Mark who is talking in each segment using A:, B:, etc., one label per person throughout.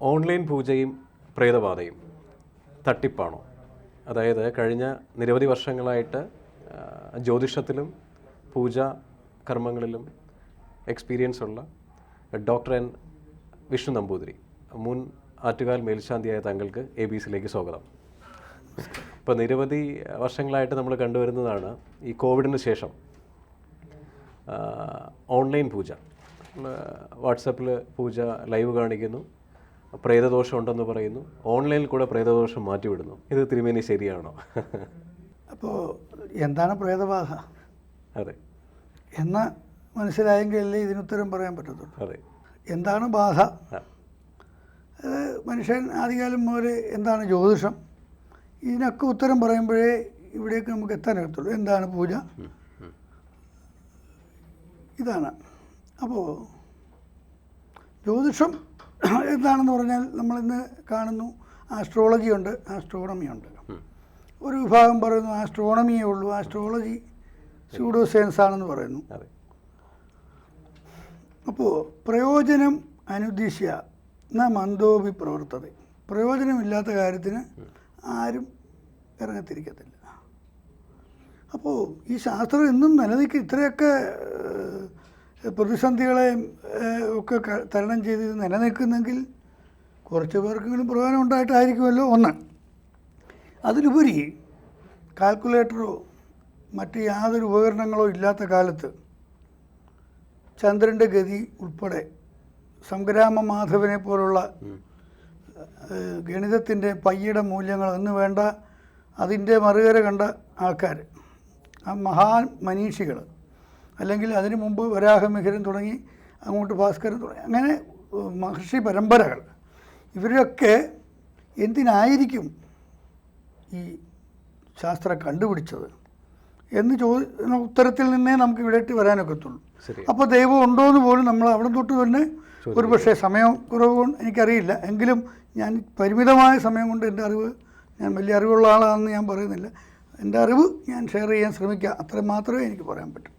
A: Online പൂജയും പ്രേതബാധയും തട്ടിപ്പാണോ? അതായത് കഴിഞ്ഞ നിരവധി വർഷങ്ങളായിട്ട് ജ്യോതിഷത്തിലും പൂജ കർമ്മങ്ങളിലും എക്സ്പീരിയൻസ് ഉള്ള ഡോക്ടർ എൻ വിഷ്ണു നമ്പൂതിരി, മുൻ ആറ്റുകാൽ മേൽശാന്തിയായ താങ്കൾക്ക് ABC-ലേക്ക് സ്വാഗതം. ഇപ്പോൾ നിരവധി വർഷങ്ങളായിട്ട് നമ്മൾ കണ്ടുവരുന്നതാണ് ഈ കോവിഡിന് ശേഷം ഓൺലൈൻ പൂജ. വാട്സപ്പിൽ പൂജ ലൈവ് കാണിക്കുന്നു, പ്രേതദോഷം ഉണ്ടെന്ന് പറയുന്നു, ഓൺലൈനിൽ കൂടെ പ്രേതദോഷം മാറ്റിവിടുന്നു. ഇത് തിരുമേനി ശരിയാണോ?
B: അപ്പോൾ എന്താണ് പ്രേതബാധ?
A: അതെ,
B: എന്ന് മനസ്സിലായെങ്കിലല്ലേ ഇതിനുത്തരം പറയാൻ പറ്റത്തുള്ളൂ.
A: അതെ,
B: എന്താണ് ബാധ? അത് മനുഷ്യൻ ആദ്യകാലം മുതൽ എന്താണ് ജ്യോതിഷം, ഇതിനൊക്കെ ഉത്തരം പറയുമ്പോഴേ ഇവിടേക്ക് നമുക്ക് എത്താനകത്തുള്ളൂ. എന്താണ് പൂജ? ഇതാണ്. അപ്പോൾ ജ്യോതിഷം എന്താണെന്ന് പറഞ്ഞാൽ നമ്മളിന്ന് കാണുന്നു ആസ്ട്രോളജി ഉണ്ട്, ആസ്ട്രോണമി ഉണ്ട്. ഒരു വിഭാഗം പറയുന്നു ആസ്ട്രോണമിയേ ഉള്ളൂ, ആസ്ട്രോളജി സ്യൂഡോ സയൻസ് ആണെന്ന് പറയുന്നു. അപ്പോൾ പ്രയോജനം അനുദ്ദിശ്യ ന മന്ദോപി പ്രവർത്തത. പ്രയോജനമില്ലാത്ത കാര്യത്തിന് ആരും ഇറങ്ങത്തിരിക്കത്തില്ല. അപ്പോൾ ഈ ശാസ്ത്രം ഇന്നും നിലനിൽക്കുക, ഇത്രയൊക്കെ പ്രതിസന്ധികളെ ഒക്കെ തരണം ചെയ്ത് നിലനിൽക്കുന്നെങ്കിൽ കുറച്ച് പേർക്കെങ്കിലും പ്രയോജനം ഉണ്ടായിട്ടായിരിക്കുമല്ലോ ഒന്ന്. അതിലുപരി കാൽക്കുലേറ്ററോ മറ്റ് യാതൊരു ഉപകരണങ്ങളോ ഇല്ലാത്ത കാലത്ത് ചന്ദ്രൻ്റെ ഗതി ഉൾപ്പെടെ സംഗ്രാമ മാധവനെ പോലുള്ള ഗണിതത്തിൻ്റെ പയ്യുടെ മൂല്യങ്ങൾ എന്ന് വേണ്ട അതിൻ്റെ മറുകര കണ്ട ആൾക്കാർ, ആ മഹാൻ മനീഷികൾ, അല്ലെങ്കിൽ അതിനു മുമ്പ് വരാഹമിഹിരൻ തുടങ്ങി അങ്ങോട്ട് ഭാസ്കരൻ തുടങ്ങി അങ്ങനെ മഹർഷി പരമ്പരകൾ, ഇവരൊക്കെ എന്തിനായിരിക്കും ഈ ശാസ്ത്രം കണ്ടുപിടിച്ചത് എന്ന് ഉത്തരത്തിൽ നിന്നേ നമുക്ക് ഇവിടേക്ക് വരാനൊക്കത്തുള്ളൂ. അപ്പോൾ ദൈവം ഉണ്ടോ എന്ന് പോലും നമ്മൾ അവിടെ തൊട്ട് തന്നെ ഒരു പക്ഷേ സമയം കുറവ് കൊണ്ട് എനിക്കറിയില്ല, എങ്കിലും ഞാൻ പരിമിതമായ സമയം കൊണ്ട് എൻ്റെ അറിവ്, ഞാൻ വലിയ അറിവുള്ള ആളാണെന്ന് ഞാൻ പറയുന്നില്ല, എൻ്റെ അറിവ് ഞാൻ ഷെയർ ചെയ്യാൻ ശ്രമിക്കുക, അത്ര മാത്രമേ എനിക്ക് പറയാൻ പറ്റത്തുള്ളൂ.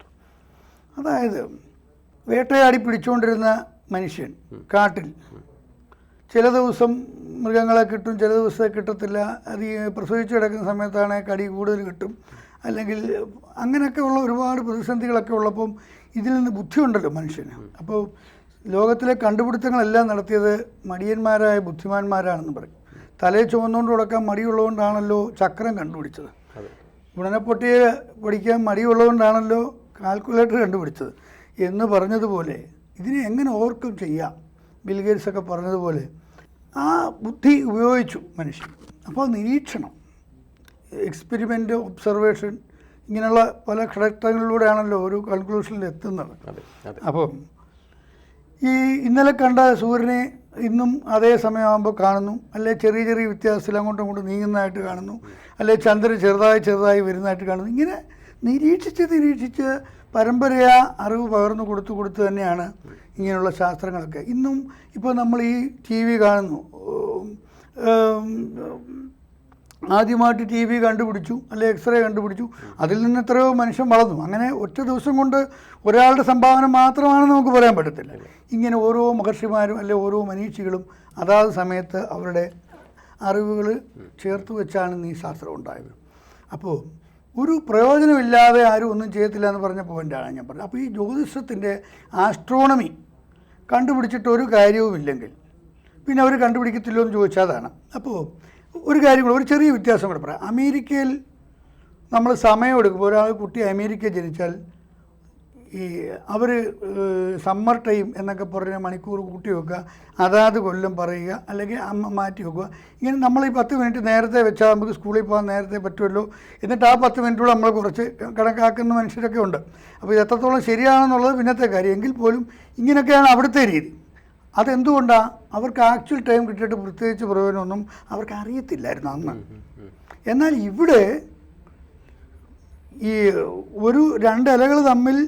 B: അതായത് വേട്ടയാടി പിടിച്ചുകൊണ്ടിരുന്ന മനുഷ്യൻ കാട്ടിൽ ചില ദിവസം മൃഗങ്ങളെ കിട്ടും, ചില ദിവസം കിട്ടത്തില്ല. അത് ഈ പ്രസവിച്ച് കിടക്കുന്ന സമയത്താണെങ്കിൽ കടി കൂടുതൽ കിട്ടും, അല്ലെങ്കിൽ അങ്ങനെയൊക്കെ ഉള്ള ഒരുപാട് പ്രതിസന്ധികളൊക്കെ ഉള്ളപ്പം ഇതിൽ നിന്ന് ബുദ്ധിയുണ്ടല്ലോ മനുഷ്യന്. അപ്പോൾ ലോകത്തിലെ കണ്ടുപിടുത്തങ്ങളെല്ലാം നടത്തിയത് മടിയന്മാരായ ബുദ്ധിമാന്മാരാണെന്ന് പറയും. തലയെ ചുമന്നുകൊണ്ട് കൊടുക്കാൻ മടിയുള്ളതുകൊണ്ടാണല്ലോ ചക്രം കണ്ടുപിടിച്ചത്. ഗുണനപ്പൊട്ടിയെ പഠിക്കാൻ മടിയുള്ളതുകൊണ്ടാണല്ലോ കാൽക്കുലേറ്റർ കണ്ടുപിടിച്ചത് എന്ന് പറഞ്ഞതുപോലെ ഇതിനെ എങ്ങനെ ഓവർകം ചെയ്യാം, ബിൽഗേറ്റ്സൊക്കെ പറഞ്ഞതുപോലെ ആ ബുദ്ധി ഉപയോഗിച്ചു മനുഷ്യൻ. അപ്പോൾ നിരീക്ഷണം, എക്സ്പെരിമെൻ്റ്, ഒബ്സർവേഷൻ, ഇങ്ങനെയുള്ള പല ഘട്ടങ്ങളിലൂടെയാണല്ലോ ഒരു കൺക്ലൂഷനിൽ എത്തുന്നത്. അപ്പം ഈ ഇന്നലെ കണ്ട സൂര്യനെ ഇന്നും അതേ സമയമാകുമ്പോൾ കാണുന്നു, അല്ലെ ചെറിയ ചെറിയ വ്യത്യാസത്തിൽ അങ്ങോട്ടും ഇങ്ങോട്ടും നീങ്ങുന്നതായിട്ട് കാണുന്നു, അല്ലെ ചന്ദ്രൻ ചെറുതായി വരുന്നതായിട്ട് കാണുന്നു. ഇങ്ങനെ നിരീക്ഷിച്ച് പരമ്പരയാ അറിവ് പകർന്നു കൊടുത്ത് തന്നെയാണ് ഇങ്ങനെയുള്ള ശാസ്ത്രങ്ങളൊക്കെ. ഇന്നും ഇപ്പോൾ നമ്മൾ ഈ TV കാണുന്നു, ആദ്യമായിട്ട് TV കണ്ടുപിടിച്ചു, അല്ലെ എക്സ്റേ കണ്ടുപിടിച്ചു, അതിൽ നിന്ന് എത്രയോ മനുഷ്യൻ വളർന്നു. അങ്ങനെ ഒറ്റ ദിവസം കൊണ്ട് ഒരാളുടെ സംഭാവന മാത്രമാണെന്ന് നമുക്ക് പറയാൻ പറ്റത്തില്ല. ഇങ്ങനെ ഓരോ മഹർഷിമാരും അല്ലെ ഓരോ മനീഷികളും അതാത് സമയത്ത് അവരുടെ അറിവുകൾ ചേർത്ത് വെച്ചാണ് ഈ ശാസ്ത്രം ഉണ്ടായത്. അപ്പോൾ ഒരു പ്രയോജനമില്ലാതെ ആരും ഒന്നും ചെയ്യത്തില്ല എന്ന് പറഞ്ഞ പോയിൻ്റാണ് ഞാൻ പറഞ്ഞത്. അപ്പോൾ ഈ ജ്യോതിഷത്തിൻ്റെ ആസ്ട്രോണമി കണ്ടുപിടിച്ചിട്ട് ഒരു കാര്യവുമില്ലെങ്കിൽ പിന്നെ അവർ കണ്ടുപിടിക്കത്തില്ലോ എന്ന് ചോദിച്ചാൽ അതാണ്. അപ്പോൾ ഒരു കാര്യം കൂടെ, ഒരു ചെറിയ വ്യത്യാസം കൂടെ പറയാം. അമേരിക്കയിൽ നമ്മൾ സമയം എടുക്കുമ്പോൾ ഒരാൾ കുട്ടി അമേരിക്ക ജനിച്ചാൽ ഈ അവർ സമ്മർ ടൈം എന്നൊക്കെ പറഞ്ഞ മണിക്കൂർ കൂട്ടി വെക്കുക, അതാത് കൊല്ലം പറയുക, അല്ലെങ്കിൽ അമ്മ മാറ്റി വെക്കുക. ഇങ്ങനെ നമ്മൾ ഈ 10 മിനിറ്റ് നേരത്തെ വെച്ചാൽ നമുക്ക് സ്കൂളിൽ പോകാൻ നേരത്തെ പറ്റുമല്ലോ, എന്നിട്ട് ആ 10 മിനിറ്റോടെ നമ്മൾ കുറച്ച് കണക്കാക്കുന്ന മനുഷ്യരൊക്കെ ഉണ്ട്. അപ്പോൾ ഇത് എത്രത്തോളം ശരിയാണെന്നുള്ളത് പിന്നത്തെ കാര്യം. എങ്കിൽ പോലും ഇങ്ങനെയൊക്കെയാണ് അവിടുത്തെ രീതി. അതെന്തുകൊണ്ടാണ്? അവർക്ക് ആക്ച്വൽ ടൈം കിട്ടിയിട്ട് പ്രത്യേകിച്ച് പ്രയോജനമൊന്നും അവർക്ക് അറിയത്തില്ലായിരുന്നു അന്ന്. എന്നാൽ ഇവിടെ ഈ ഒരു 2 ഇലകൾ തമ്മിൽ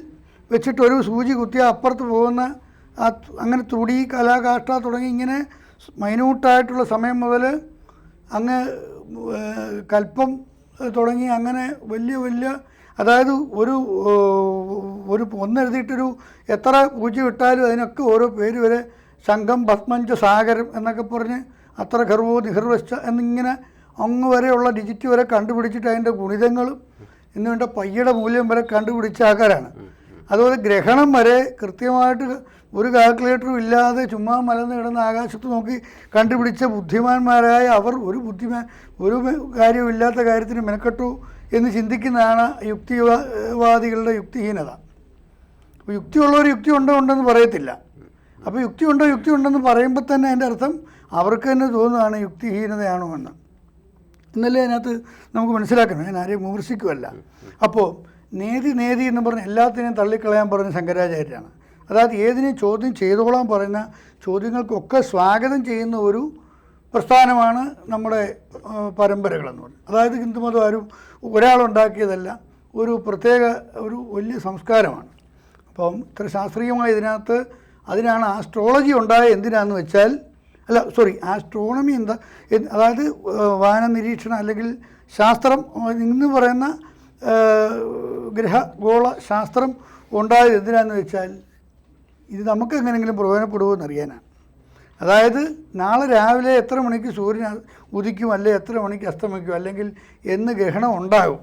B: വെച്ചിട്ട് ഒരു സൂചി കുത്തിയാൽ അപ്പുറത്ത് പോകുന്ന അങ്ങനെ തുടി, കലാകാഷ്ഠ തുടങ്ങി ഇങ്ങനെ മൈന്യൂട്ടായിട്ടുള്ള സമയം മുതൽ അങ്ങ് കൽപ്പം തുടങ്ങി അങ്ങനെ വലിയ അതായത് ഒരു ഒന്നെഴുതിയിട്ടൊരു എത്ര പൂജ്യം ഇട്ടാലും അതിനൊക്കെ ഓരോ പേര് വരെ സംഘം പത്മഞ്ച സാഗരം എന്നൊക്കെ പറഞ്ഞ് അത്ര ഗർവോ നിഹർവശ എന്നിങ്ങനെ അങ്ങ് വരെയുള്ള ഡിജിറ്റ് വരെ കണ്ടുപിടിച്ചിട്ട് അതിൻ്റെ ഗുണിതങ്ങളും എന്ന് വേണ്ട പയ്യയുടെ മൂല്യം വരെ കണ്ടുപിടിച്ച ആൾക്കാരാണ്. അതുപോലെ ഗ്രഹണം വരെ കൃത്യമായിട്ട് ഒരു കാൽക്കുലേറ്ററും ഇല്ലാതെ ചുമ്മാ മലന്ന് കിടന്ന് ആകാശത്ത് നോക്കി കണ്ടുപിടിച്ച ബുദ്ധിമാന്മാരായ അവർ ഒരു കാര്യമില്ലാത്ത കാര്യത്തിന് മെനക്കെട്ടു എന്ന് ചിന്തിക്കുന്നതാണ് യുക്തിവാദികളുടെ യുക്തിഹീനത. അപ്പോൾ യുക്തിയുള്ളവർ യുക്തി ഉണ്ടെന്ന് പറയത്തില്ല. അപ്പോൾ യുക്തി ഉണ്ടെന്ന് പറയുമ്പോൾ തന്നെ അതിൻ്റെ അർത്ഥം അവർക്ക് തന്നെ തോന്നുന്നതാണ് യുക്തിഹീനതയാണോ എന്ന്. എന്നല്ലേ അതിനകത്ത് നമുക്ക് മനസ്സിലാക്കണം. ഞാൻ ആരെയും വിമർശിക്കുമല്ല. അപ്പോൾ നേതി എന്ന് പറഞ്ഞ് എല്ലാത്തിനെയും തള്ളിക്കളയാൻ പറഞ്ഞ ശങ്കരാചാര്യരാണ്. അതായത് ഏതിനെയും ചോദ്യം ചെയ്തോളാൻ പറയുന്ന ചോദ്യങ്ങൾക്കൊക്കെ സ്വാഗതം ചെയ്യുന്ന ഒരു പ്രസ്ഥാനമാണ് നമ്മുടെ പരമ്പരകളെന്ന് പറയുന്നത്. അതായത് ഹിന്ദുമതം ആരും ഒരാളുണ്ടാക്കിയതല്ല, ഒരു പ്രത്യേക ഒരു വലിയ സംസ്കാരമാണ്. അപ്പം ഇത്ര ശാസ്ത്രീയമായ ഇതിനകത്ത് അതിനാണ് ആസ്ട്രോളജി ഉണ്ടായത്. എന്തിനാണെന്ന് വെച്ചാൽ ആസ്ട്രോണമി എന്താ, അതായത് വാന നിരീക്ഷണം അല്ലെങ്കിൽ ശാസ്ത്രം ഇന്ന് പറയുന്ന ഗ്രഹഗോള ശാസ്ത്രം ഉണ്ടായത് എന്തിനാണെന്ന് വെച്ചാൽ ഇത് നമുക്ക് എങ്ങനെയെങ്കിലും പ്രയോജനപ്പെടുമോ അറിയാനാണ്. അതായത് നാളെ രാവിലെ എത്ര മണിക്ക് സൂര്യൻ ഉദിക്കും, അല്ലെങ്കിൽ എത്ര മണിക്ക് അസ്തമിക്കും, അല്ലെങ്കിൽ എന്ന് ഗ്രഹണം ഉണ്ടാകും.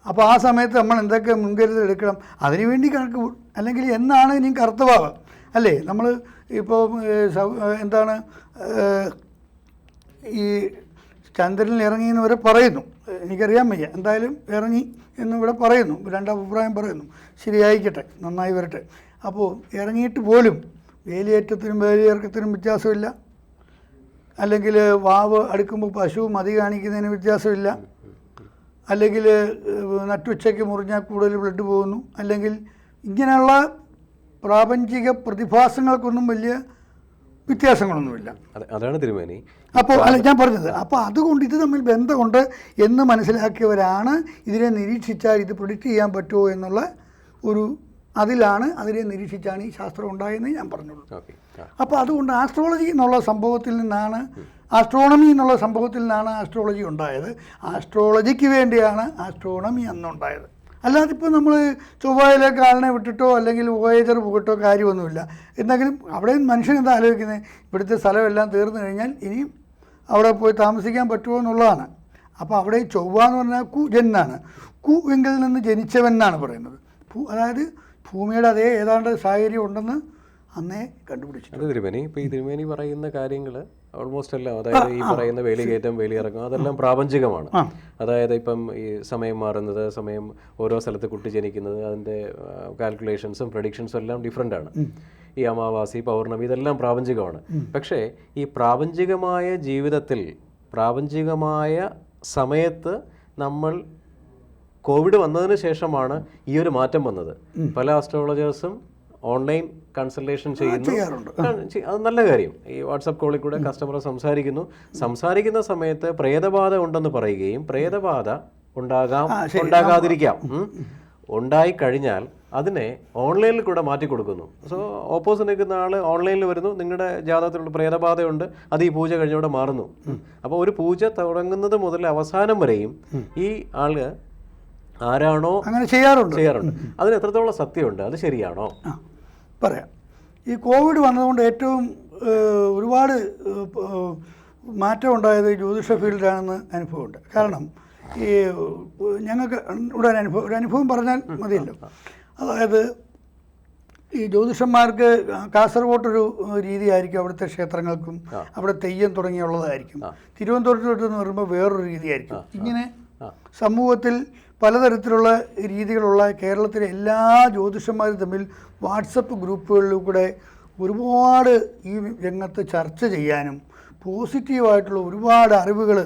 B: അപ്പോൾ ആ സമയത്ത് നമ്മൾ എന്തൊക്കെ മുൻകരുതൽ എടുക്കണം അതിനുവേണ്ടി കണക്ക്, അല്ലെങ്കിൽ എന്നാണ് ഇനി കർത്തവാവ് അല്ലേ. നമ്മൾ ഇപ്പോൾ എന്താണ് ഈ ചന്ദ്രനിൽ ഇറങ്ങി എന്ന് വരെ പറയുന്നു, എനിക്കറിയാൻ വയ്യ, എന്തായാലും ഇറങ്ങി എന്നിവിടെ പറയുന്നു, രണ്ടഭിപ്രായം പറയുന്നു, ശരിയായിക്കട്ടെ, നന്നായി വരട്ടെ. അപ്പോൾ ഇറങ്ങിയിട്ട് പോലും വേലിയേറ്റത്തിനും വേലിയിറക്കത്തിനും വ്യത്യാസമില്ല, അല്ലെങ്കിൽ വാവ് അടുക്കുമ്പോൾ പശു മതി കാണിക്കുന്നതിന് വ്യത്യാസമില്ല, അല്ലെങ്കിൽ നട്ടുച്ചയ്ക്ക് മുറിഞ്ഞാൽ കൂടുതൽ ബ്ലഡ് പോകുന്നു, അല്ലെങ്കിൽ ഇങ്ങനെയുള്ള പ്രാപഞ്ചിക പ്രതിഭാസങ്ങൾക്കൊന്നും വലിയ വ്യത്യാസങ്ങളൊന്നുമില്ല.
A: അതാണ് തിരുമേനി.
B: അപ്പോൾ ഞാൻ പറഞ്ഞത്, അപ്പോൾ അതുകൊണ്ട് ഇത് തമ്മിൽ ബന്ധമുണ്ട് എന്ന് മനസ്സിലാക്കിയവരാണ് ഇതിനെ നിരീക്ഷിച്ചാൽ ഇത് പ്രിഡിക്റ്റ് ചെയ്യാൻ പറ്റുമോ എന്നുള്ള അതിനെ നിരീക്ഷിച്ചാണ് ഈ ശാസ്ത്രം ഉണ്ടായെന്ന് ഞാൻ പറഞ്ഞുള്ളൂ. അപ്പോൾ അതുകൊണ്ട് ആസ്ട്രോളജി എന്നുള്ള സംഭവത്തിൽ നിന്നാണ്, ആസ്ട്രോണമി എന്നുള്ള സംഭവത്തിൽ നിന്നാണ് ആസ്ട്രോളജി ഉണ്ടായത്. ആസ്ട്രോളജിക്ക് വേണ്ടിയാണ് ആസ്ട്രോണമി അന്നുണ്ടായത്. അല്ലാതെ ഇപ്പോൾ നമ്മൾ ചൊവ്വയിലേക്ക് ആളിനെ വിട്ടിട്ടോ അല്ലെങ്കിൽ വോയേജർ പോയിട്ടോ കാര്യമൊന്നുമില്ല. എന്തെങ്കിലും അവിടെ മനുഷ്യൻ എന്താ ആലോചിക്കുന്നത്, ഇവിടുത്തെ സ്ഥലമെല്ലാം തീർന്നു കഴിഞ്ഞാൽ ഇനിയും അവിടെ പോയി താമസിക്കാൻ പറ്റുമോ എന്നുള്ളതാണ്. അപ്പോൾ അവിടെ ചൊവ്വ എന്ന് പറഞ്ഞാൽ കുജനാണ്, കുവിങ്കിൽ നിന്ന് ജനിച്ചവൻ എന്നാണ് പറയുന്നത്. അതായത് ഭൂമിയുടെ അതേ ഏതാണ്ട് സാഹചര്യം ഉണ്ടെന്ന് അന്നേ കണ്ടുപിടിച്ചു.
A: അത് തിരുമേനി, ഇപ്പോൾ ഈ തിരുമേനി പറയുന്ന കാര്യങ്ങൾ ഓൾമോസ്റ്റ് എല്ലാം, അതായത് ഈ പറയുന്ന വേലികയറ്റം വേലിയിറക്കം അതെല്ലാം പ്രാപഞ്ചികമാണ്. അതായത് ഇപ്പം ഈ സമയം മാറുന്നത്, സമയം ഓരോ സ്ഥലത്ത് കുട്ടി ജനിക്കുന്നത്, അതിൻ്റെ കാൽക്കുലേഷൻസും പ്രഡിക്ഷൻസും എല്ലാം ഡിഫറെൻ്റ് ആണ്. ഈ അമാവാസി, പൗർണമി ഇതെല്ലാം പ്രാപഞ്ചികമാണ്. പക്ഷേ ഈ പ്രാപഞ്ചികമായ ജീവിതത്തിൽ, പ്രാപഞ്ചികമായ സമയത്ത് നമ്മൾ കോവിഡ് വന്നതിന് ശേഷമാണ് ഈ ഒരു മാറ്റം വന്നത്. പല ആസ്ട്രോളജേഴ്സും ഓൺലൈൻ കൺസൾട്ടേഷൻ ചെയ്യുന്നു, അത് നല്ല കാര്യം. ഈ വാട്സപ്പ് കോളിൽ കൂടെ കസ്റ്റമർ സംസാരിക്കുന്ന സമയത്ത് പ്രേതബാധ ഉണ്ടെന്ന് പറയുകയും പ്രേതബാധ ഉണ്ടാകാതിരിക്കാം, ഉണ്ടായിക്കഴിഞ്ഞാൽ അതിനെ ഓൺലൈനിൽ കൂടെ മാറ്റി കൊടുക്കുന്നു. സോ ഓപ്പോസിറ്റ് നിൽക്കുന്ന ആൾ ഓൺലൈനിൽ വരുന്നു, നിങ്ങളുടെ ജാതകത്തിലുള്ള പ്രേതബാധയുണ്ട്, അത് ഈ പൂജ കഴിഞ്ഞവിടെ മാറുന്നു. അപ്പോൾ ഒരു പൂജ തുടങ്ങുന്നത് മുതൽ അവസാനം വരെയും ഈ ആള് ആരാണോ
B: അങ്ങനെ ചെയ്യാറുണ്ട്.
A: അതിന് എത്രത്തോളം സത്യമുണ്ട്, അത് ശരിയാണോ?
B: പറയാം. ഈ കോവിഡ് വന്നതുകൊണ്ട് ഏറ്റവും ഒരുപാട് മാറ്റം ഉണ്ടായത് ജ്യോതിഷ ഫീൽഡിലാണെന്ന് അനുഭവമുണ്ട്. കാരണം ഈ ഞങ്ങൾക്ക് ഇവിടെ ഒരു അനുഭവം പറഞ്ഞാൽ മതിയല്ലോ. അതായത് ഈ ജ്യോതിഷന്മാർക്ക് കാസർഗോട്ടൊരു രീതിയായിരിക്കും അവിടുത്തെ ക്ഷേത്രങ്ങൾക്കും, അവിടെ തെയ്യം തുടങ്ങിയുള്ളതായിരിക്കും. തിരുവനന്തപുരത്തോട്ട് എന്ന് പറയുമ്പോൾ വേറൊരു രീതിയായിരിക്കും. ഇങ്ങനെ സമൂഹത്തിൽ പലതരത്തിലുള്ള രീതികളുള്ള കേരളത്തിലെ എല്ലാ ജ്യോതിഷന്മാരും തമ്മിൽ വാട്സപ്പ് ഗ്രൂപ്പുകളിലൂടെ ഒരുപാട് ഈ രംഗത്ത് ചർച്ച ചെയ്യാനും പോസിറ്റീവായിട്ടുള്ള ഒരുപാട് അറിവുകൾ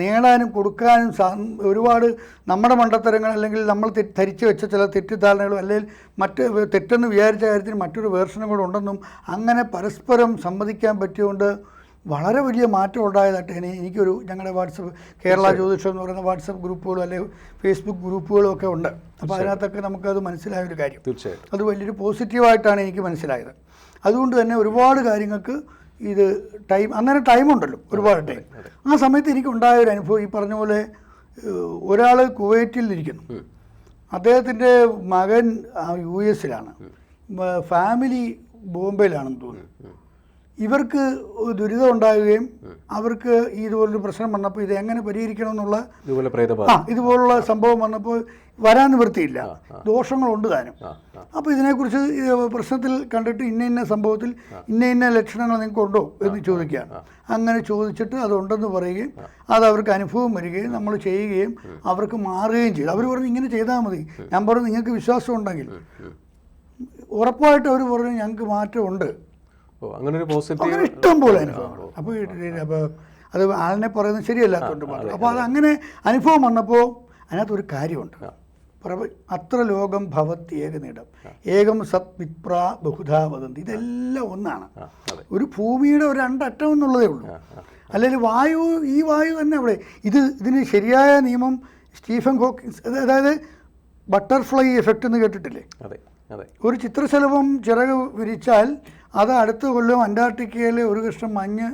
B: നേടാനും കൊടുക്കാനും ഒരുപാട് നമ്മുടെ മണ്ടത്തരങ്ങൾ അല്ലെങ്കിൽ നമ്മൾ ധരിച്ചു വെച്ച ചില തെറ്റിദ്ധാരണകളും അല്ലെങ്കിൽ മറ്റ് തെറ്റെന്ന് വിചാരിച്ച കാര്യത്തിന് മറ്റൊരു വേർഷനും കൂടെ ഉണ്ടെന്നും അങ്ങനെ പരസ്പരം സമ്മതിക്കാൻ പറ്റിയുകൊണ്ട് വളരെ വലിയ മാറ്റം ഉണ്ടായതായിട്ട് എനിക്കൊരു ഞങ്ങളുടെ വാട്സപ്പ് കേരള ജ്യോതിഷം എന്ന് പറയുന്ന വാട്സപ്പ് ഗ്രൂപ്പുകളും അല്ലെങ്കിൽ ഫേസ്ബുക്ക് ഗ്രൂപ്പുകളും ഒക്കെ ഉണ്ട്. അപ്പോൾ അതിനകത്തൊക്കെ നമുക്കത് മനസ്സിലായൊരു കാര്യം, അത് വലിയൊരു പോസിറ്റീവായിട്ടാണ് എനിക്ക് മനസ്സിലായത്. അതുകൊണ്ട് തന്നെ ഒരുപാട് കാര്യങ്ങൾക്ക് ഇത് അന്നേരം ടൈമുണ്ടല്ലോ, ഒരുപാട് ടൈം. ആ സമയത്ത് എനിക്കുണ്ടായ ഒരു അനുഭവം ഈ പറഞ്ഞ പോലെ, ഒരാൾ കുവൈറ്റിൽ ഇരിക്കുന്നു, അദ്ദേഹത്തിൻ്റെ മകൻ US-ലാണ്, ഫാമിലി ബോംബെയിലാണെന്ന് തോന്നുന്നു. ഇവർക്ക് ദുരിതം ഉണ്ടാകുകയും അവർക്ക് ഇതുപോലൊരു പ്രശ്നം വന്നപ്പോൾ ഇത് എങ്ങനെ പരിഹരിക്കണം എന്നുള്ള ഇതുപോലുള്ള സംഭവം വന്നപ്പോൾ വരാൻ നിവൃത്തിയില്ല, ദോഷങ്ങളുണ്ട് താനും. അപ്പോൾ ഇതിനെക്കുറിച്ച് പ്രശ്നത്തിൽ കണ്ടിട്ട് ഇന്ന സംഭവത്തിൽ ഇന്ന ലക്ഷണങ്ങൾ നിങ്ങൾക്കുണ്ടോ എന്ന് ചോദിക്കുകയാണ്. അങ്ങനെ ചോദിച്ചിട്ട് അതുണ്ടെന്ന് പറയുകയും അത് അവർക്ക് അനുഭവം വരികയും നമ്മൾ ചെയ്യുകയും അവർക്ക് മാറുകയും ചെയ്തു. അവർ പറഞ്ഞു ഇങ്ങനെ ചെയ്താൽ മതി. ഞാൻ പറഞ്ഞു നിങ്ങൾക്ക് വിശ്വാസം ഉണ്ടെങ്കിൽ ഉറപ്പായിട്ട് അവർ പറഞ്ഞു ഞങ്ങൾക്ക് മാറ്റമുണ്ട്.
A: അങ്ങനെ ഒരു പോസിറ്റീവ്
B: ഇഷ്ടം പോലെ അനുഭവങ്ങൾ. അപ്പോൾ അത് ആളിനെ പറയുന്നത് ശരിയല്ലാത്തതുകൊണ്ട് മാത്രം. അപ്പോൾ അത് അങ്ങനെ അനുഭവം വന്നപ്പോൾ അതിനകത്തൊരു കാര്യമുണ്ട്. അത്ര ലോകം ഭവത്ത് ഏകനിടം ഏകം സത് വിപ്രാ ബഹുധാ വദന്തി. ഇതെല്ലാം ഒന്നാണ്. ഒരു ഭൂമിയുടെ ഒരു രണ്ടറ്റം എന്നുള്ളതേ ഉള്ളൂ. അല്ലെങ്കിൽ ഈ വായു തന്നെ അവിടെ ഇതിന് ശരിയായ നിയമം സ്റ്റീഫൻ ഹോക്കിൻസ്, അതായത് ബട്ടർഫ്ലൈ എഫക്റ്റ് എന്ന് കേട്ടിട്ടില്ലേ? ഒരു ചിത്രശലഭം ചിറക് വിരിച്ചാൽ അത് അടുത്ത കൊല്ലം അന്റാർട്ടിക്കയിൽ ഒരു കഷ്ണം മഞ്ഞ്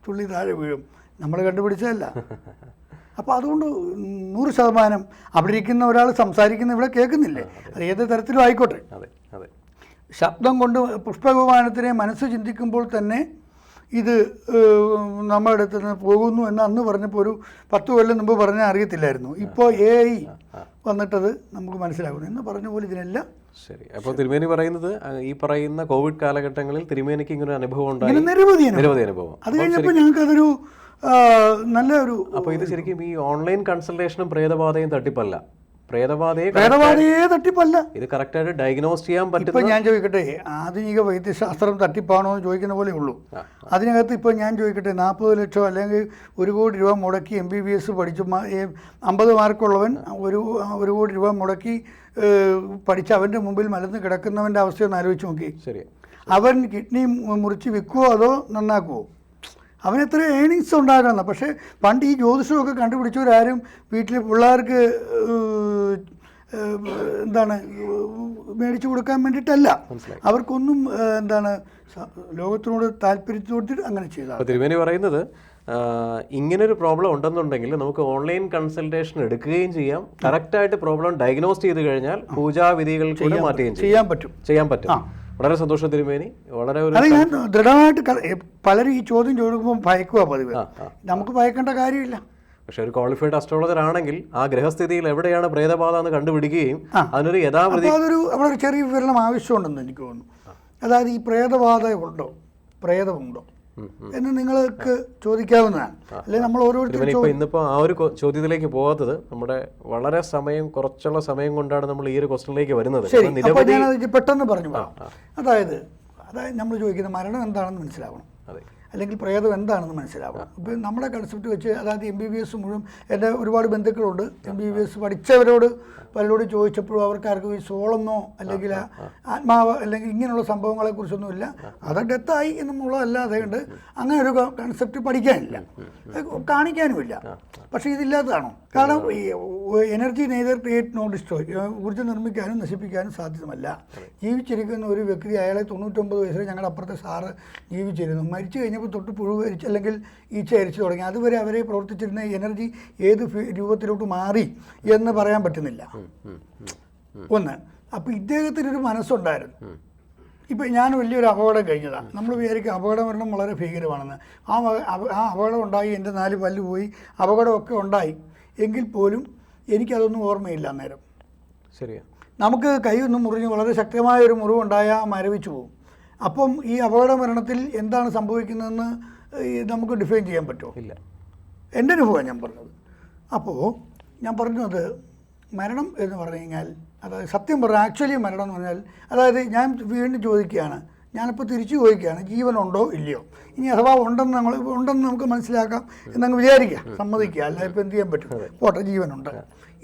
B: തുള്ളി താഴെ വീഴും. നമ്മൾ കണ്ടുപിടിച്ചതല്ല. അപ്പോൾ അതുകൊണ്ട് 100% അവിടെ ഇരിക്കുന്ന ഒരാൾ സംസാരിക്കുന്ന ഇവിടെ കേൾക്കുന്നില്ലേ, അത് ഏത് തരത്തിലും ആയിക്കോട്ടെ. ശബ്ദം കൊണ്ട് പുഷ്പവിമാനത്തിനെ മനസ്സ് ചിന്തിക്കുമ്പോൾ തന്നെ ഇത് നമ്മുടെ അടുത്ത് നിന്ന് പോകുന്നു എന്ന് അന്ന് പറഞ്ഞപ്പോൾ ഒരു 10 കൊല്ലം മുമ്പ് പറഞ്ഞാൽ അറിയത്തില്ലായിരുന്നു. ഇപ്പോൾ AI വന്നിട്ടത് നമുക്ക് മനസ്സിലാകുന്നു എന്ന് പറഞ്ഞ പോലെ ഇതിനെല്ലാം
A: ശരി. അപ്പോൾ തിരുമേനി പറയുന്നത് ഈ പറയുന്ന കോവിഡ് കാലഘട്ടങ്ങളിൽ തിരുമേനിക്ക് ഇങ്ങനെ അനുഭവം ഉണ്ടായി,
B: നിരവധി അനുഭവം. അത് കഴിഞ്ഞപ്പോൾ ഞങ്ങൾക്ക് അതൊരു നല്ലൊരു.
A: അപ്പോൾ ഇത് ശരിക്കും ഈ ഓൺലൈൻ കൺസൾട്ടേഷനും പ്രേതബാധയും തട്ടിപ്പല്ല, പ്രേതബാധയെ
B: തട്ടിപ്പല്ല.
A: ഇത് കറക്റ്റായിട്ട് ഡയഗ്നോസ് ചെയ്യാൻ പറ്റും.
B: ഇപ്പം ഞാൻ ചോദിക്കട്ടെ, ആധുനിക വൈദ്യശാസ്ത്രം തട്ടിപ്പാണോ എന്ന് ചോദിക്കുന്ന പോലെ ഉള്ളൂ. അതിനകത്ത് ഇപ്പോൾ ഞാൻ ചോദിക്കട്ടെ, 40 ലക്ഷം അല്ലെങ്കിൽ 1 കോടി രൂപ മുടക്കി MBBS പഠിച്ചു 50 മാർക്കുള്ളവൻ 1 കോടി രൂപ മുടക്കി പഠിച്ച് അവൻ്റെ മുമ്പിൽ മലന്ന് കിടക്കുന്നവൻ്റെ അവസ്ഥയൊന്ന് ആലോചിച്ച് നോക്കി.
A: ശരി,
B: അവൻ കിഡ്നി മുറിച്ച് വിൽക്കുമോ അതോ നന്നാക്കുമോ? അവനെത്ര ഏണിങ്സ് ഉണ്ടാകണം. പക്ഷേ പണ്ട് ഈ ജ്യോതിഷമൊക്കെ കണ്ടുപിടിച്ചവരാരും വീട്ടിൽ പിള്ളേർക്ക് എന്താണ് മേടിച്ചു കൊടുക്കാൻ വേണ്ടിയിട്ടല്ല, അവർക്കൊന്നും എന്താണ് ലോകത്തിനോട് താല്പര്യത്തോട് അങ്ങനെ ചെയ്താൽ.
A: തിരുമേനി പറയുന്നത് ഇങ്ങനൊരു പ്രോബ്ലം ഉണ്ടെന്നുണ്ടെങ്കിൽ നമുക്ക് ഓൺലൈൻ കൺസൾട്ടേഷൻ എടുക്കുകയും ചെയ്യാം. കറക്റ്റായിട്ട് പ്രോബ്ലം ഡയഗ്നോസ് ചെയ്ത് കഴിഞ്ഞാൽ പൂജാവിധികൾ കൂടെ മാറ്റുകയും ചെയ്യാൻ പറ്റും. വളരെ സന്തോഷം തിരുമേനി. വളരെ
B: അത് ഞാൻ ദൃഢമായിട്ട് പലരും ഈ ചോദ്യം ചോദിക്കുമ്പോൾ ഭയക്കുക പതിവ്. നമുക്ക് ഭയക്കേണ്ട കാര്യമില്ല.
A: പക്ഷെ ഒരു ക്വാളിഫൈഡ് അസ്ട്രോളജർ ആണെങ്കിൽ ആ ഗ്രഹസ്ഥിതിയിൽ എവിടെയാണ് പ്രേതബാധ എന്ന് കണ്ടുപിടിക്കുകയും അതിനൊരു
B: അവിടെ ഒരു ചെറിയ വിവരണം ആവശ്യമുണ്ടെന്ന് എനിക്ക് തോന്നുന്നു. അതായത് ഈ പ്രേതബാധ ഉണ്ടോ, പ്രേതമുണ്ടോ എന്ന് നിങ്ങൾക്ക് ചോദിക്കാവുന്നതാണ്. അല്ലെങ്കിൽ നമ്മൾ ഓരോരുത്തരും
A: ഇന്നിപ്പോൾ ആ ഒരു ചോദ്യത്തിലേക്ക് പോകാത്തത് നമ്മുടെ വളരെ കുറച്ചുള്ള സമയം കൊണ്ടാണ് നമ്മൾ ഈ ഒരു ക്വസ്റ്റ്യനിലേക്ക് വരുന്നത്.
B: അപ്പോൾ ഞാനത് പെട്ടെന്ന് പറഞ്ഞു. അതായത് നമ്മൾ ചോദിക്കുന്നത് മരണം എന്താണെന്ന് മനസ്സിലാവണം, അല്ലെങ്കിൽ പ്രേതം എന്താണെന്ന് മനസ്സിലാവണം. ഇപ്പം നമ്മുടെ കൺസെപ്റ്റ് വെച്ച്, അതായത് MBBS മുഴുവൻ എൻ്റെ ഒരുപാട് ബന്ധുക്കളുണ്ട്. MBBS പഠിച്ചവരോട് പലരോട് ചോദിച്ചപ്പോഴും അവർക്കാർക്കും ഈ സോളെന്നോ അല്ലെങ്കിൽ ആത്മാവ് അല്ലെങ്കിൽ ഇങ്ങനെയുള്ള സംഭവങ്ങളെക്കുറിച്ചൊന്നുമില്ല. അത് ഡെത്തായി എന്നുള്ളതല്ലാതെ കൊണ്ട് അങ്ങനെ ഒരു കൺസെപ്റ്റ് പഠിക്കാനില്ല, കാണിക്കാനുമില്ല. പക്ഷേ ഇതില്ലാത്തതാണോ? കാരണം ഈ energy neither create nor destroy, ഊർജ്ജം നിർമ്മിക്കാനും നശിപ്പിക്കാനും സാധ്യമല്ല. ജീവിച്ചിരിക്കുന്ന ഒരു വ്യക്തി, അയാളെ 99 വയസ്സിൽ ഞങ്ങളുടെ അപ്പുറത്തെ സാറ് ജീവിച്ചിരുന്നു, മരിച്ചു കഴിഞ്ഞപ്പോൾ തൊട്ട് പുഴു അരിച്ച് അല്ലെങ്കിൽ ഈച്ച അരിച്ചു തുടങ്ങി. അതുവരെ അവരെ പ്രവർത്തിച്ചിരുന്ന എനർജി ഏത് രൂപത്തിലോട്ട് മാറി എന്ന് പറയാൻ പറ്റുന്നില്ല. ഒന്ന്. അപ്പോൾ ഇദ്ദേഹത്തിനൊരു മനസ്സുണ്ടായിരുന്നു. ഇപ്പം ഞാൻ വലിയൊരു അപകടം കഴിഞ്ഞതാണ്, നമ്മൾ വിചാരിക്കും അപകടം വരണം വളരെ ഭീകരമാണെന്ന്. ആ അപകടം ഉണ്ടായി, എൻ്റെ 4 പല്ല് പോയി, അപകടമൊക്കെ ഉണ്ടായി. എങ്കിൽ പോലും എനിക്കതൊന്നും ഓർമ്മയില്ല അന്നേരം.
A: ശരിയാ.
B: നമുക്ക് കൈയൊന്നും മുറിഞ്ഞ് വളരെ ശക്തമായൊരു മുറിവുണ്ടായാൽ മരവിച്ചു പോകും. അപ്പം ഈ അപകട മരണത്തിൽ എന്താണ് സംഭവിക്കുന്നതെന്ന് നമുക്ക് ഡിഫൈൻ ചെയ്യാൻ പറ്റുമോ?
A: ഇല്ല.
B: എൻ്റെ അനുഭവമാണ് ഞാൻ പറഞ്ഞത്. അപ്പോൾ ഞാൻ പറഞ്ഞത് മരണം എന്ന് പറഞ്ഞു കഴിഞ്ഞാൽ, അതായത് സത്യം പറഞ്ഞാൽ ആക്ച്വലി മരണം എന്ന് പറഞ്ഞാൽ, അതായത് ഞാൻ വീണ്ടും ചോദിക്കുകയാണ്, ഞാനിപ്പോൾ തിരിച്ചു ചോദിക്കുകയാണ്, ജീവനുണ്ടോ ഇല്ലയോ? ഇനി അഥവാ ഉണ്ടെന്ന് നമുക്ക് മനസ്സിലാക്കാം എന്നങ്ങ് വിചാരിക്കുക, സമ്മതിക്കുക, അല്ല ഇപ്പോൾ എന്ത് ചെയ്യാൻ പറ്റും? പോട്ടെ, ജീവനുണ്ട്.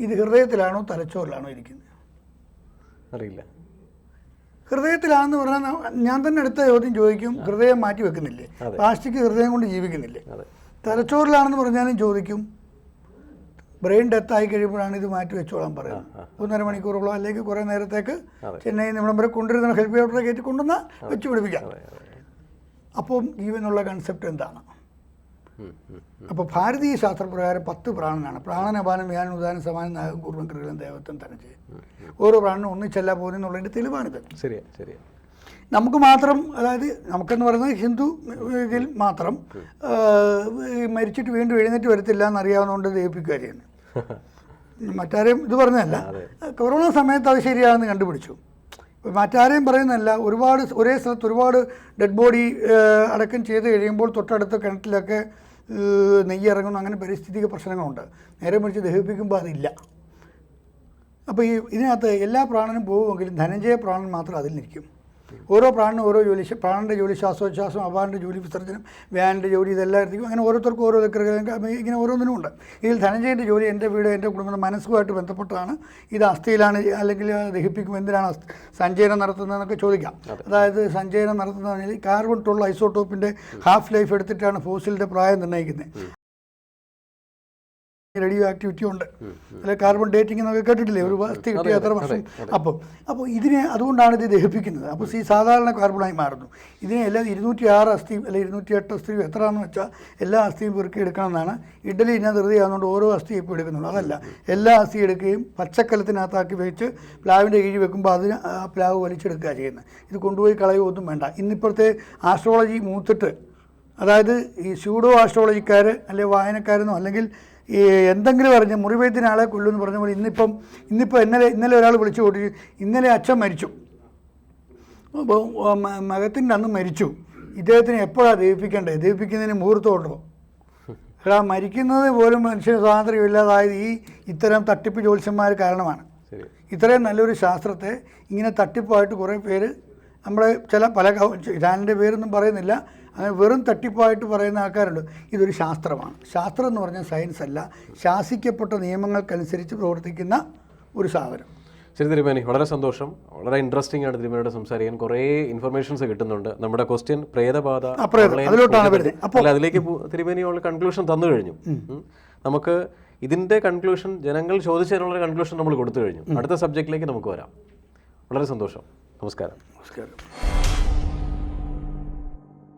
B: ഇത് ഹൃദയത്തിലാണോ തലച്ചോറിലാണോ ഇരിക്കുന്നത്?
A: അറിയില്ല.
B: ഹൃദയത്തിലാണെന്ന് പറഞ്ഞാൽ ഞാൻ തന്നെ അടുത്ത ചോദ്യം ചോദിക്കും, ഹൃദയം മാറ്റി വെക്കുന്നില്ലേ? പ്ലാസ്റ്റിക് ഹൃദയം കൊണ്ട് ജീവിക്കുന്നില്ലേ? തലച്ചോറിലാണെന്ന് പറഞ്ഞാലും ചോദിക്കും, ബ്രെയിൻ ഡെത്ത് ആയി കഴിയുമ്പോഴാണ് ഇത് മാറ്റി വെച്ചോളാൻ പറയുന്നത്. 1.5 മണിക്കൂറോളം അല്ലെങ്കിൽ കുറേ നേരത്തേക്ക് ചെന്നൈയിൽ നിന്ന് ഇവിടം വരെ കൊണ്ടുവരുന്ന ഹെൽപ്പ് ഡോക്ടറെ കയറ്റി കൊണ്ടുവന്ന് വെച്ച് പിടിപ്പിക്കാം. അപ്പം ജീവനുള്ള കൺസെപ്റ്റ് എന്താണ്? അപ്പോൾ ഭാരതീയ ശാസ്ത്രപ്രകാരം 10 പ്രാണനാണ്. പ്രാണനപാനം വ്യാനം ഉദാനം സമാനം നാഗം കൂർവം കൃതം ദേവത്വം തന്നെ ചെയ്യും. ഓരോ പ്രാണനും ഒന്നിച്ചല്ല പോകുന്നതിനുള്ളതിൻ്റെ തെളിവാണിത്.
A: ശരിയാ ശരിയാ.
B: നമുക്ക് മാത്രം, അതായത് നമുക്കെന്ന് പറയുന്നത് ഹിന്ദു ഇതിൽ മാത്രം മരിച്ചിട്ട് വീണ്ടും എഴുന്നേറ്റ് വരത്തില്ല എന്നറിയാവുന്നതുകൊണ്ട് ദഹിപ്പിക്കുക ചെയ്യുന്നത്. മറ്റാരെയും ഇത് പറഞ്ഞതല്ല. കൊറോണ സമയത്ത് അത് ശരിയാണെന്ന് കണ്ടുപിടിച്ചു. മറ്റാരെയും പറയുന്നതല്ല. ഒരുപാട് ഒരേ സ്ഥലത്ത് ഒരുപാട് ഡെഡ് ബോഡി അടക്കം ചെയ്ത് കഴിയുമ്പോൾ തൊട്ടടുത്ത കിണറ്റിലൊക്കെ നെയ്യ് ഇറങ്ങുന്നു. അങ്ങനെ പരിസ്ഥിതിക പ്രശ്നങ്ങളുണ്ട്. നേരെ മറിച്ച് ദഹിപ്പിക്കുമ്പോൾ അതില്ല. അപ്പോൾ ഇതിനകത്ത് എല്ലാ പ്രാണനും പോകുമെങ്കിലും ധനഞ്ജയ പ്രാണൻ മാത്രം അതിൽ നിൽക്കും. ഓരോ പ്രാണനും ഓരോ ജോലി, പ്രാണൻ്റെ ജോലി ശ്വാസോച്ഛ്വാസം, അപാരൻ്റെ ജോലി വിസർജനം, വ്യാൻ്റെ ജോലി, ഇതെല്ലാം എടുത്തിരിക്കും. അങ്ങനെ ഓരോരുത്തർക്കും ഓരോ ഇങ്ങനെ ഓരോന്നിനും ഉണ്ട്. ഇതിൽ ധനഞ്ജയൻ്റെ ജോലി എൻ്റെ വീട്, എൻ്റെ കുടുംബം, മനസ്സുമായിട്ട് ബന്ധപ്പെട്ടാണ്. ഇത് അസ്ഥിയിലാണ് അല്ലെങ്കിൽ ദഹിപ്പിക്കും, എന്തിനാണ് സഞ്ചയനം നടത്തുന്നതെന്നൊക്കെ ചോദിക്കാം. അതായത് സഞ്ചയനം നടത്തുന്നതിൽ കാർബൺ 12 ഐസോട്ടോപ്പിൻ്റെ ഹാഫ് ലൈഫ് എടുത്തിട്ടാണ് ഫോസിലിൻ്റെ പ്രായം നിർണ്ണയിക്കുന്നത്. റേഡിയോ ആക്ടിവിറ്റി ഉണ്ട്, അല്ലെങ്കിൽ കാർബൺ ഡേറ്റിംഗ് എന്നൊക്കെ കേട്ടിട്ടില്ലേ, ഒരു അസ്ഥി കിട്ടിയ എത്ര വർഷം. അപ്പോൾ ഇതിനെ അതുകൊണ്ടാണ് ഇത് ദഹിപ്പിക്കുന്നത്. അപ്പോൾ സാധാരണ കാർബണായി മാറുന്നു. ഇതിനെ എല്ലാം 206 അസ്ഥിയും അല്ലെങ്കിൽ 208 അസ്ഥിയും എത്രയാണെന്ന് വെച്ചാൽ എല്ലാ അസ്ഥിയും പെറുക്കി എടുക്കണമെന്നാണ്. ഇഡലി ഇന്ന ധൃതിയാകുന്നതുകൊണ്ട് ഓരോ അസ്ഥി ഇപ്പോൾ എടുക്കുന്നുള്ളൂ. അതല്ല, എല്ലാ അസ്ഥി എടുക്കുകയും പച്ചക്കലത്തിനകത്താക്കി വെച്ച് പ്ലാവിൻ്റെ കീഴ് വെക്കുമ്പോൾ അതിന് ആ പ്ലാവ് വലിച്ചെടുക്കുക ചെയ്യുന്നത്. ഇത് കൊണ്ടുപോയി കളയുകയൊന്നും വേണ്ട. ഇന്നിപ്പോഴത്തെ ആസ്ട്രോളജി മൂത്തിട്ട്, അതായത് ഈ സ്യൂഡോ ആസ്ട്രോളജിക്കാർ അല്ലെങ്കിൽ വായനക്കാരെന്നോ അല്ലെങ്കിൽ ഈ എന്തെങ്കിലും പറഞ്ഞ് മുറിവെയ്ത്തിന് ആളെ കൊല്ലുമെന്ന് പറഞ്ഞ പോലെ ഇന്നിപ്പോൾ ഇന്നലെ ഒരാൾ വിളിച്ചു കൂട്ടി, ഇന്നലെ അച്ഛൻ മരിച്ചു, അപ്പോൾ മകത്തിൻ്റെ അന്ന് മരിച്ചു, ഇദ്ദേഹത്തിന് എപ്പോഴാണ് ദഹിപ്പിക്കേണ്ടത്, ദഹിപ്പിക്കുന്നതിന് മുഹൂർത്തമുണ്ടോ? എടാ, മരിക്കുന്നത് പോലും മനുഷ്യന് സ്വാതന്ത്ര്യമില്ലാതായത് ഇത്തരം തട്ടിപ്പ് ജ്യോത്സ്യന്മാർ കാരണമാണ്. ഇത്രയും നല്ലൊരു ശാസ്ത്രത്തെ ഇങ്ങനെ തട്ടിപ്പായിട്ട് കുറേ പേര് നമ്മുടെ പല ചാനലിൻ്റെ പേരൊന്നും പറയുന്നില്ല, അങ്ങനെ വെറും തട്ടിപ്പായിട്ട് പറയുന്ന ആൾക്കാരുണ്ട്. ഇതൊരു ശാസ്ത്രമാണ്. ശാസ്ത്രം എന്ന് പറഞ്ഞാൽ സയൻസ് അല്ല, ശാസിക്കപ്പെട്ട നിയമങ്ങൾക്കനുസരിച്ച് പ്രവർത്തിക്കുന്ന ഒരു സാധനം.
A: ശരി തിരുമേനി, വളരെ സന്തോഷം. വളരെ ഇൻട്രസ്റ്റിംഗ് ആണ് തിരുമേനിയോട് സംസാരിക്കാൻ. കുറേ ഇൻഫർമേഷൻസ് കിട്ടുന്നുണ്ട്. നമ്മുടെ ക്വസ്റ്റ്യൻ പ്രേതബാധ, അല്ല അതിലേക്ക് തിരുമേനി കൺക്ലൂഷൻ തന്നു കഴിഞ്ഞു. നമുക്ക് ഇതിൻ്റെ കൺക്ലൂഷൻ ജനങ്ങൾ ചോദിച്ചതിനുള്ള കൺക്ലൂഷൻ നമ്മൾ കൊടുത്തു കഴിഞ്ഞു. അടുത്ത സബ്ജക്റ്റിലേക്ക് നമുക്ക് വരാം. വളരെ സന്തോഷം. നമസ്കാരം.